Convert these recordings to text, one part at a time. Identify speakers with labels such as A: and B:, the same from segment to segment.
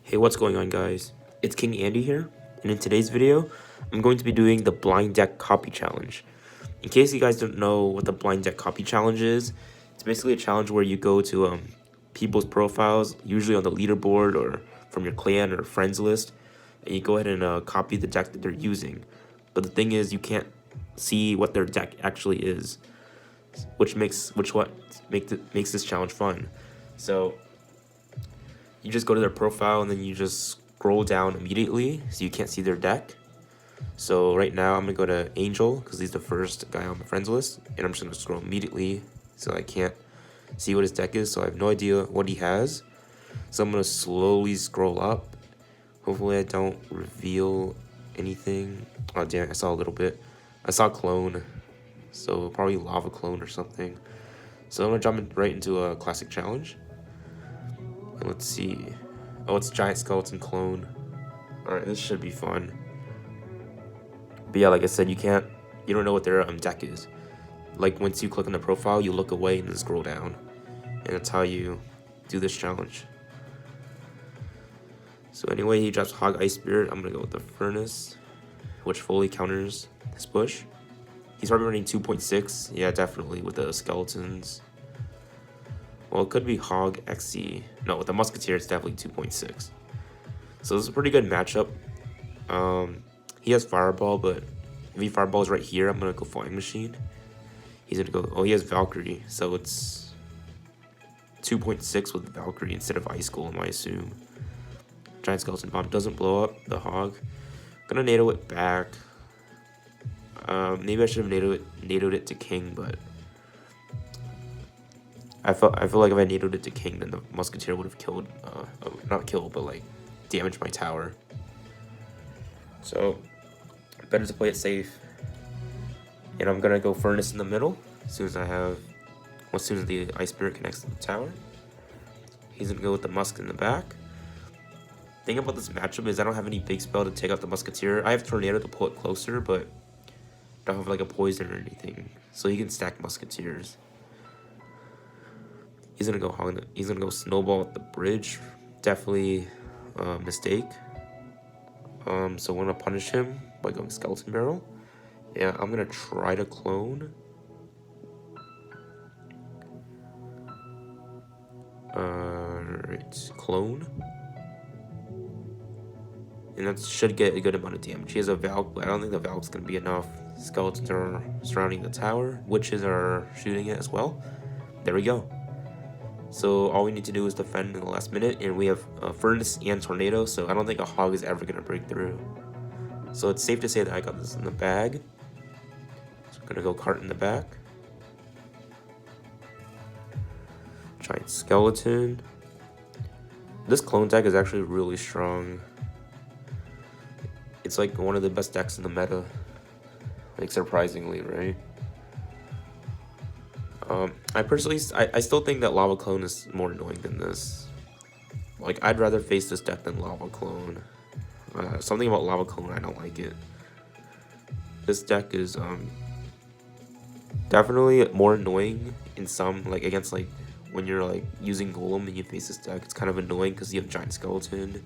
A: Hey, what's going on, guys? It's King Andy here, and in today's video, I'm going to be doing the blind deck copy challenge. In case you guys don't know what the blind deck copy challenge is, it's basically a challenge where you go to people's profiles, usually on the leaderboard or from your clan or friends list, and you go ahead and copy the deck that they're using. But the thing is, you can't see what their deck actually is, which makes this challenge fun. So you just go to their profile and then you just scroll down immediately so you can't see their deck. So right now I'm gonna go to Angel because he's the first guy on the friends list, and I'm just gonna scroll immediately so I can't see what his deck is, so I have no idea what he has. So I'm gonna slowly scroll up. Hopefully I don't reveal anything. Oh damn, I saw a little bit. I saw clone, so probably lava clone or something. So I'm gonna jump right into a classic challenge. And let's see. Oh, it's giant skeleton clone. Alright, this should be fun. But yeah, like I said, you don't know what their deck is. Like once you click on the profile, you look away and then scroll down. And that's how you do this challenge. So anyway, he drops Hog Ice Spirit. I'm gonna go with the Furnace, which fully counters his push. He's probably running 2.6. Yeah, definitely with the skeletons. Well, it could be Hog XC. No, with the Musketeer, it's definitely 2.6. So this is a pretty good matchup. He has Fireball, but if he Fireballs right here, I'm going to go Flying Machine. He's going to go... Oh, he has Valkyrie, so it's 2.6 with Valkyrie instead of Ice Golem, I assume. Giant Skeleton Bomb doesn't blow up the Hog. Gonna NATO it back. Maybe I should have NATO'd it to King, but... I feel like if I NATO'd it to King, then the Musketeer would have killed, not killed, but like damaged my tower. So better to play it safe. And I'm gonna go Furnace in the middle as soon as the Ice Spirit connects to the tower. He's gonna go with the Musk in the back. Thing about this matchup is I don't have any big spell to take out the Musketeer. I have Tornado to pull it closer, but I don't have like a poison or anything, so he can stack Musketeers. He's gonna go Snowball at the bridge. Definitely a mistake. So I'm gonna punish him by going Skeleton Barrel. Yeah, I'm gonna try to clone. Right, clone. And that should get a good amount of damage. He has a Valk, but I don't think the Valk's gonna be enough. Skeletons are surrounding the tower. Witches are shooting it as well. There we go. So all we need to do is defend in the last minute, and we have Furnace and Tornado, so I don't think a Hog is ever going to break through. So it's safe to say that I got this in the bag. So I'm going to go Cart in the back. Giant Skeleton. This clone deck is actually really strong. It's like one of the best decks in the meta. Like surprisingly, right? I still think that Lava Clone is more annoying than this. Like, I'd rather face this deck than Lava Clone. Something about Lava Clone, I don't like it. This deck is, definitely more annoying in some, like, against, like, when you're, like, using Golem and you face this deck. It's kind of annoying because you have Giant Skeleton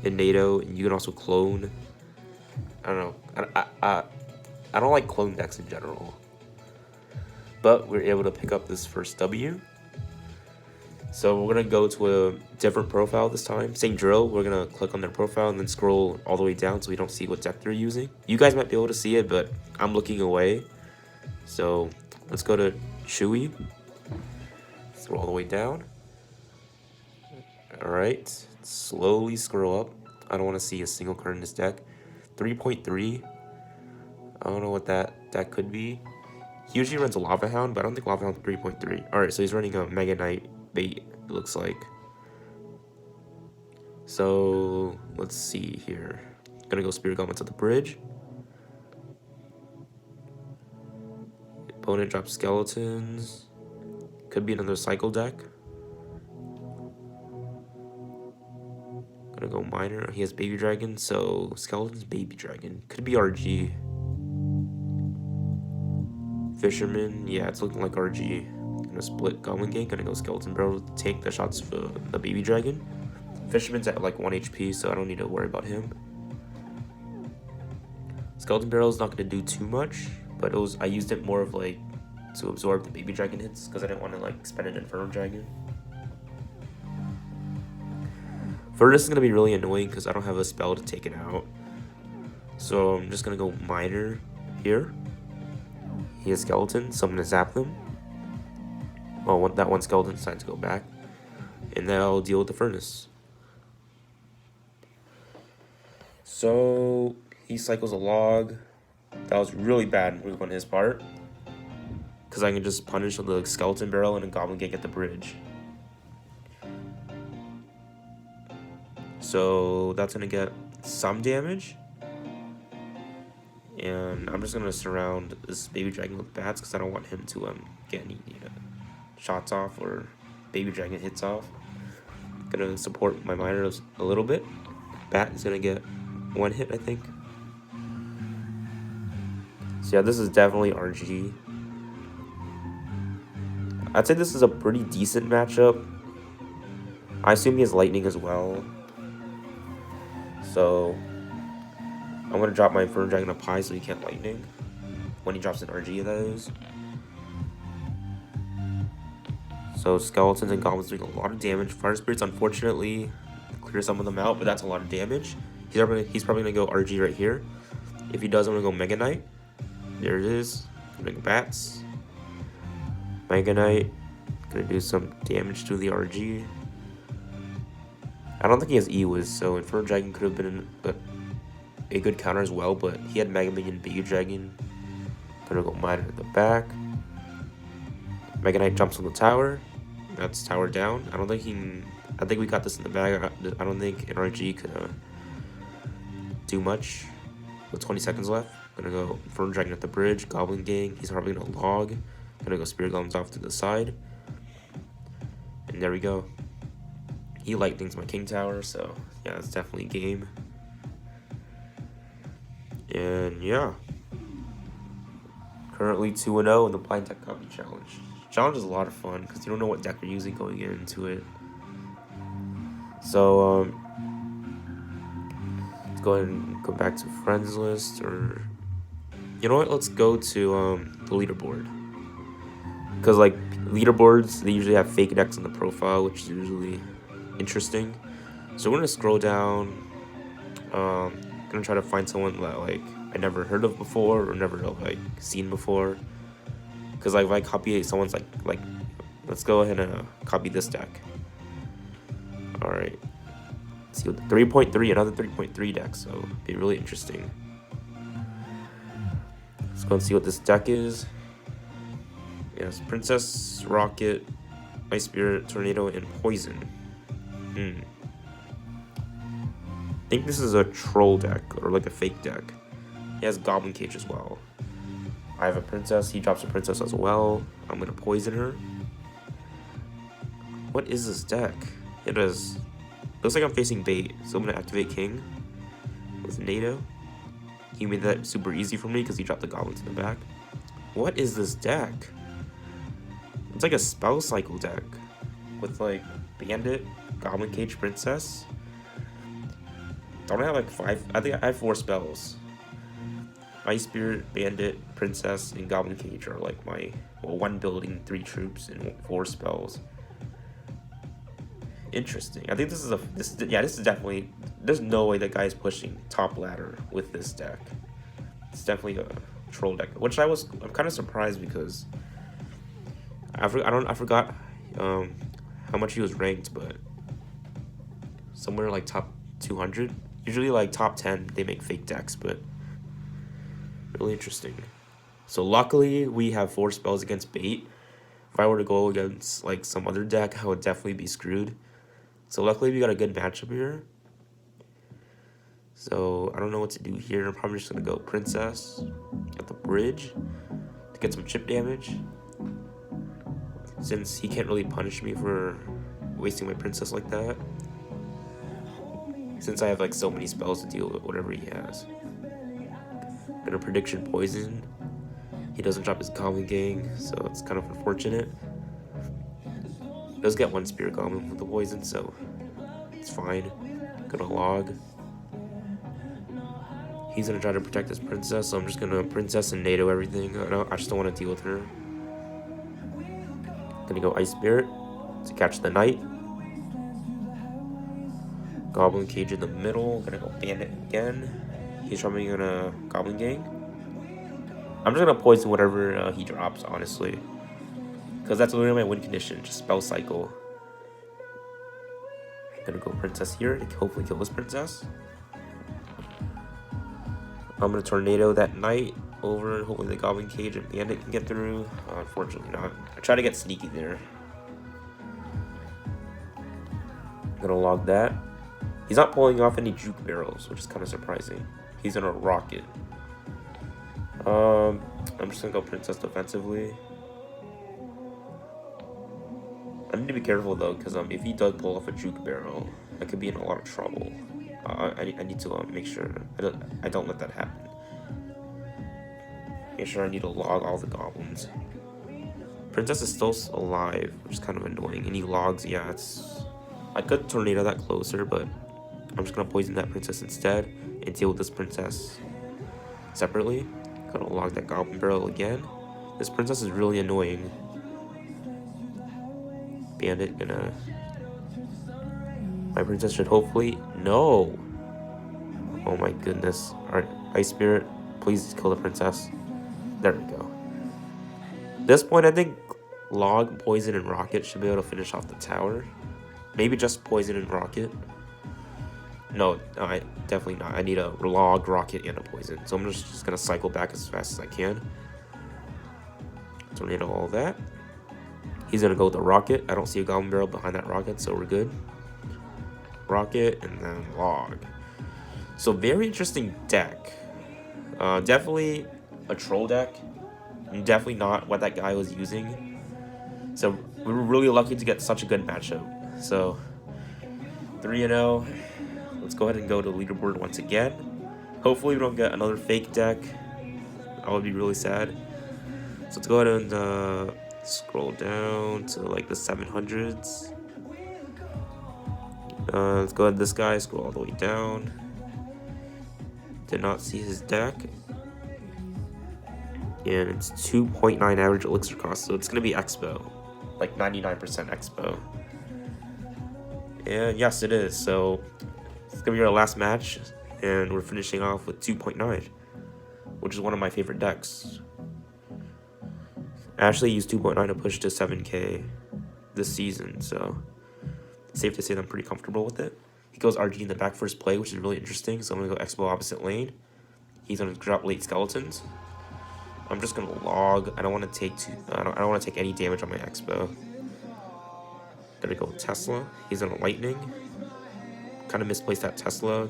A: and NATO, and you can also clone. I don't know. I don't like clone decks in general. But we're able to pick up this first W. So we're gonna go to a different profile this time. Same drill, we're gonna click on their profile and then scroll all the way down so we don't see what deck they're using. You guys might be able to see it, but I'm looking away. So let's go to Chewy. Scroll all the way down. Alright, slowly scroll up. I don't wanna see a single card in this deck. 3.3. I don't know what that could be. He usually runs a Lava Hound, but I don't think Lava Hound 3.3. Alright, so he's running a Mega Knight bait, it looks like. So, let's see here. Gonna go Spirit Gauntlets at the bridge. Opponent drops Skeletons. Could be another Cycle deck. Gonna go Miner. He has Baby Dragon, so Skeletons, Baby Dragon. Could be RG. Fisherman, yeah, it's looking like RG. gonna split Goblin Gang, gonna go Skeleton Barrel to tank the shots for the Baby Dragon. Fisherman's at like 1 HP, so I don't need to worry about him. Skeleton Barrel is not gonna do too much, but I used it more of like to absorb the Baby Dragon hits because I didn't want to like spend an Inferno Dragon. Furnace is gonna be really annoying because I don't have a spell to take it out. So I'm just gonna go Miner here. He has Skeleton, so I'm gonna zap them. Oh, that one Skeleton decided to go back. And then I'll deal with the Furnace. So he cycles a log. That was really bad move on his part. Because I can just punish the Skeleton Barrel and a Goblin Gang at the bridge. So that's gonna get some damage. And I'm just gonna surround this Baby Dragon with bats because I don't want him to get any shots off or Baby Dragon hits off. Gonna support my miners a little bit. Bat is gonna get 1 hit, I think. So yeah, this is definitely RG. I'd say this is a pretty decent matchup. I assume he has lightning as well. So I'm gonna drop my Inferno Dragon up high so he can't lightning. When he drops an RG, that is. So Skeletons and Goblins doing a lot of damage. Fire Spirits, unfortunately, clear some of them out, but that's a lot of damage. He's probably gonna go RG right here. If he does, I'm gonna go Mega Knight. There it is. I'm gonna go Bats. Mega Knight. Gonna do some damage to the RG. I don't think he has E-Wiz, so Inferno Dragon could have been a good counter as well, but he had Mega Minion, Baby Dragon. Gonna go Miner at the back. Mega Knight jumps on the tower. That's tower down. I think we got this in the bag. I don't think an RG could do much with 20 seconds left. Gonna go Inferno Dragon at the bridge. Goblin Gang. He's probably gonna log. Gonna go Spirit Golems off to the side. And there we go. He lightnings my King Tower, so yeah, that's definitely game. And yeah. Currently 2-0 in the Blind Deck Copy Challenge. Challenge is a lot of fun because you don't know what deck you're using going into it. So let's go ahead and go back to friends list, or you know what? Let's go to the leaderboard, because like leaderboards, they usually have fake decks on the profile, which is usually interesting. So we're gonna scroll down. Gonna try to find someone that like I never heard of before or never like seen before. Because like if I copy someone's like let's go ahead and copy this deck. All right. See what 3.3, another 3.3 deck, so it'd be really interesting. Let's go and see what this deck is. Yes, Princess, Rocket, Ice Spirit, Tornado, and Poison. I think this is a troll deck or like a fake deck. He has Goblin Cage as well. I have a princess. He drops a princess as well. I'm gonna poison her. What is this deck? It is. Looks like I'm facing bait, so I'm gonna activate King with NATO. He made that super easy for me because he dropped the goblins in the back. What is this deck? It's like a spell cycle deck with like Bandit, Goblin Cage, Princess. Don't I have like 5? I think I have 4 spells. Ice Spirit, Bandit, Princess, and Goblin Cage are like my 1 building, 3 troops, and 4 spells. Interesting. I think this is definitely. There's no way that guy's pushing top ladder with this deck. It's definitely a troll deck, which I'm kind of surprised because I forgot how much he was ranked, but somewhere like top 200. Usually like top 10 they make fake decks, but really interesting. So luckily we have 4 spells against bait. If I were to go against like some other deck, I would definitely be screwed. So luckily we got a good matchup here. So I don't know what to do here. I'm probably just gonna go Princess at the bridge to get some chip damage, since he can't really punish me for wasting my princess like that, since I have like so many spells to deal with whatever he has. Gonna prediction poison. He doesn't drop his Goblin Gang, so it's kind of unfortunate. Does get one spirit goblin with the poison, so it's fine. Gonna log. He's gonna try to protect his princess, so I'm just gonna princess and NATO everything. I just don't want to deal with her. Gonna go Ice Spirit to catch the knight. Goblin Cage in the middle. Gonna go Bandit again. He's probably gonna Goblin Gang. I'm just gonna poison whatever he drops, honestly, because that's literally my win condition. Just spell cycle. Gonna go Princess here to hopefully kill this princess. I'm gonna tornado that knight over. Hopefully the Goblin Cage and Bandit can get through. Unfortunately not. I try to get sneaky there. I'm gonna log that. He's not pulling off any juke barrels, which is kind of surprising. He's gonna rocket. I'm just gonna go princess defensively. I need to be careful though, because if he does pull off a juke barrel, I could be in a lot of trouble. I need to make sure I don't let that happen. Make sure I need to log all the goblins. Princess is still alive, which is kind of annoying. And he logs, yeah, I could tornado that closer, but I'm just gonna poison that princess instead and deal with this princess separately. Gonna log that goblin barrel again. This princess is really annoying. Bandit gonna. My princess should hopefully. No! Oh my goodness. Alright, Ice Spirit, please kill the princess. There we go. At this point, I think log, poison, and rocket should be able to finish off the tower. Maybe just poison and rocket. No, I definitely not. I need a log, rocket, and a poison. So I'm just gonna cycle back as fast as I can. Tornado all that. He's gonna go with the rocket. I don't see a goblin barrel behind that rocket, so we're good. Rocket and then log. So very interesting deck. Definitely a troll deck. Definitely not what that guy was using. So we were really lucky to get such a good matchup. So 3-0. Let's go ahead and go to leaderboard once again. Hopefully we don't get another fake deck. I would be really sad. So let's go ahead and scroll down to like the 700s. Let's go ahead, this guy, scroll all the way down. Did not see his deck. And it's 2.9 average elixir cost, so it's gonna be Expo. Like 99% Expo. And yes, it is. So it's gonna be our last match, and we're finishing off with 2.9, which is one of my favorite decks. I actually used 2.9 to push to 7k this season, so it's safe to say that I'm pretty comfortable with it. He goes RG in the back first play, which is really interesting, so I'm gonna go Expo opposite lane. He's gonna drop late skeletons. I'm just gonna log. I don't want to take I don't want to take any damage on my Expo. Gonna go with Tesla. He's gonna lightning. Kind of misplaced that Tesla,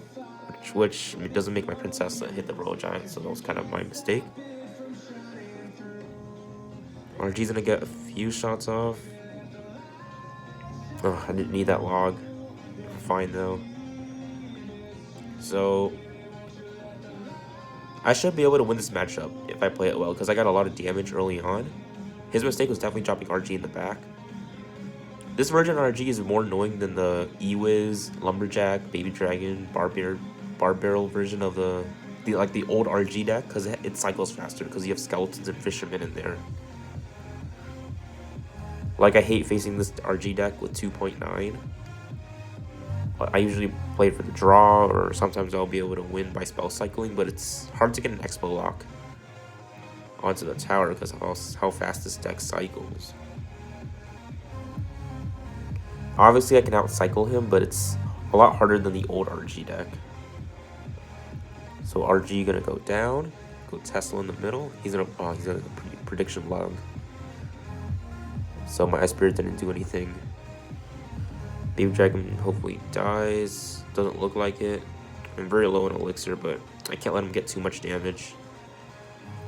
A: which doesn't make my princess hit the royal giant, so that was kind of my mistake. RG's gonna get a few shots off. Oh, I didn't need that log. Fine though. So I should be able to win this matchup if I play it well, because I got a lot of damage early on. His mistake was definitely dropping RG in the back. This version of RG is more annoying than the E-Wiz, Lumberjack, Baby Dragon, Bar Barrel version of the old RG deck, because it cycles faster because you have skeletons and fishermen in there. Like, I hate facing this RG deck with 2.9. I usually play it for the draw, or sometimes I'll be able to win by spell cycling, but it's hard to get an Expo lock onto the tower because of how fast this deck cycles. Obviously, I can out-cycle him, but it's a lot harder than the old RG deck. So RG gonna go down, go Tesla in the middle. He's gonna prediction log. So my Ice Spirit didn't do anything. Baby Dragon hopefully dies. Doesn't look like it. I'm very low in elixir, but I can't let him get too much damage,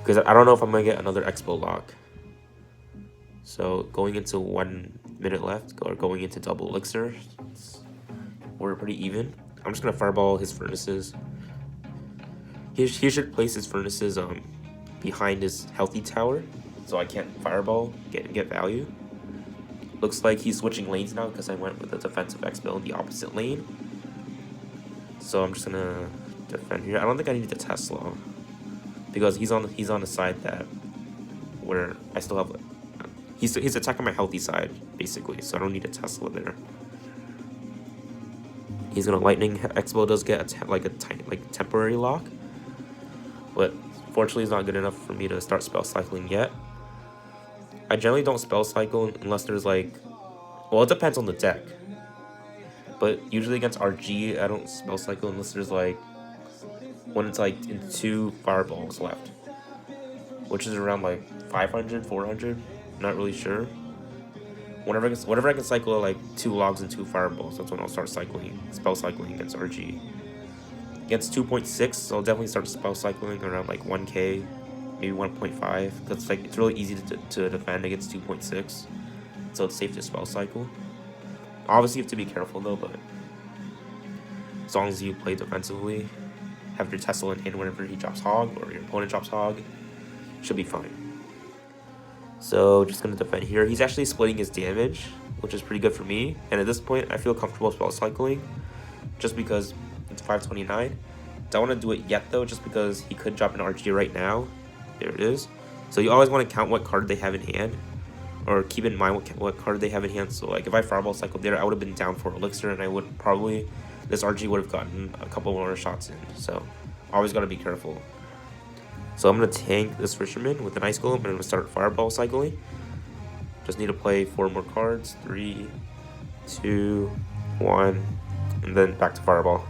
A: because I don't know if I'm gonna get another Expo lock. So going into 1 minute left, or going into double elixir, we're pretty even. I'm just gonna fireball his furnaces. He should place his furnaces behind his healthy tower, so I can't fireball get value. Looks like he's switching lanes now because I went with the defensive Expo in the opposite lane. So I'm just gonna defend here. I don't think I need the Tesla because he's on the side that where I still have. He's attacking my healthy side basically, so I don't need a Tesla there. He's gonna lightning. Expo does get a tiny temporary lock, but fortunately it's not good enough for me to start spell cycling yet. I generally don't spell cycle unless there's like, well, it depends on the deck. But usually against RG, I don't spell cycle unless there's like, when it's like in 2 fireballs left, which is around like 500, 400. Not really sure. Whenever I can cycle like 2 logs and 2 fireballs, that's when I'll start spell cycling against RG. Against 2.6, I'll definitely start spell cycling around like 1k. Maybe 1.5. That's like, it's really easy to defend against 2.6, so it's safe to spell cycle. Obviously you have to be careful though, but as long as you play defensively, have your Tesla in hand whenever he drops hog or your opponent drops hog, should be fine. So just gonna defend here. He's actually splitting his damage, which is pretty good for me, and at this point I feel comfortable spell cycling just because it's 529. Don't want to do it yet though, just because he could drop an RG right now. There it is. So you always want to count what card they have in hand, or keep in mind what card they have in hand. So like if I fireball cycled there, I would have been down for elixir, and I would probably, this RG would have gotten a couple more shots in. So always got to be careful. So I'm going to tank this fisherman with an ice golem, and I'm going to start fireball cycling. Just need to play 4 more cards. 3, 2, 1, and then back to fireball.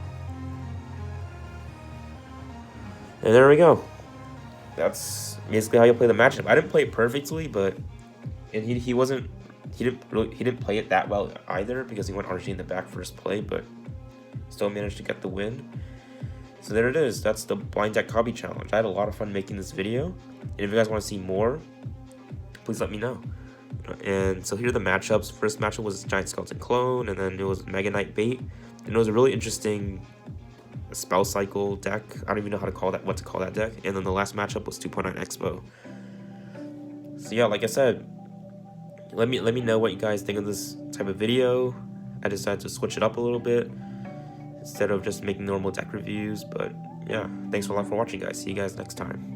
A: And there we go. That's basically how you play the matchup. I didn't play it perfectly, but he didn't play it that well either because he went RG in the back first play, but still managed to get the win. So there it is. That's the blind deck copy challenge. I had a lot of fun making this video, and if you guys want to see more, please let me know. And so here are the matchups. First matchup was Giant Skeleton Clone, and then it was Mega Knight Bait, and it was a really interesting spell cycle deck. I don't even know what to call that deck. And then the last matchup was 2.9 Expo. So yeah, like I said, let me know what you guys think of this type of video. I decided to switch it up a little bit instead of just making normal deck reviews. But yeah, thanks a lot for watching, guys. See you guys next time.